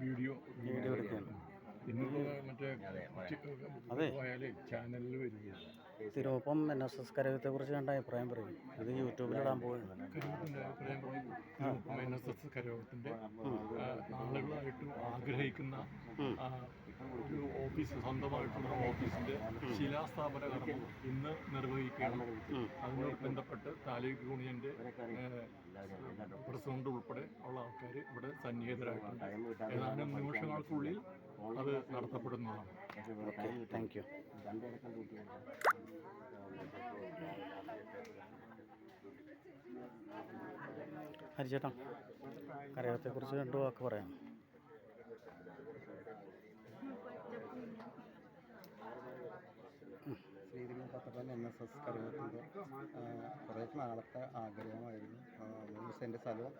Video എടുക്കുകയാണ്. മറ്റേ അതെ ചാനലിൽ വരികയാണ്. തിരുവപ്പം NSS കരയോഗത്തെക്കുറിച്ച് കണ്ട അഭിപ്രായം പറയും. ഇത് യൂട്യൂബിലിടാൻ പോകുന്നത്. കരയോഗത്തിൻ്റെ അഭിപ്രായം പറയും. NSS കരയോഗത്തിൻ്റെ ആളുകളായിട്ട് ആഗ്രഹിക്കുന്ന ഒരു ഓഫീസ്, സ്വന്തമായിട്ടുള്ള ഓഫീസിൻ്റെ ശിലാസ്ഥാപന കർമ്മം ഇന്ന് നിർവഹിക്കുകയാണ്. അതിനോട് ബന്ധപ്പെട്ട് താലൂക്ക് യൂണിയൻ്റെ പ്രസിഡന്റ് ഉൾപ്പെടെ ഉള്ള ആൾക്കാർ ഇവിടെ സന്നിഹിതരായിട്ടുണ്ട്. ഏതാനും നിമിഷങ്ങൾക്കുള്ളിൽ അത് നടത്തപ്പെടുന്നതാണ്. Thank you. ഹരിചേട്ടാ, കരയോഗത്തെക്കുറിച്ച് 2 വാക്ക് പറയാം. ശ്രീതിരി പത്തപ്പൻ NSS കരയോഗത്തിൻ്റെ കുറേ നാളത്തെ ആഗ്രഹമായിരുന്നു. 3 സെൻറ്റ് സ്ഥലവും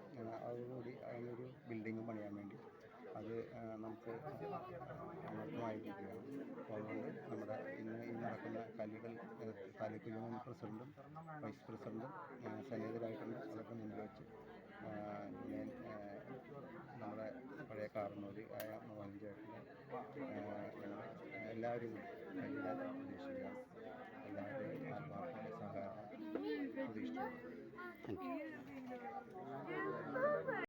അതോടുകൂടി അതിനൊരു ബിൽഡിങ്ങും പണിയാൻ വേണ്ടി അത് നമുക്ക് അനർത്ഥമായിരിക്കുകയാണ്. അപ്പോൾ അതുകൊണ്ട് നമ്മുടെ ഇന്ന് നടക്കുന്ന കല്ലുകൾ താലൂക്ക് യൂണിയൻ പ്രസിഡൻറ്റും വൈസ് പ്രസിഡൻറ്റും സന്നിഹിതരായിട്ടുണ്ട്. അതൊക്കെ മുന്നിൽ വെച്ച് ഞാൻ നമ്മുടെ പഴയ കാർന്നോര് ആയ മോഹൻ ചേട്ടന് എല്ലാവരും കല്ലിടാൻ പ്രതീക്ഷിക്കുക. എല്ലാവരുടെയും ആത്മാർത്ഥമായ സഹകരണം പ്രതീക്ഷിക്കുന്നു. Thank you.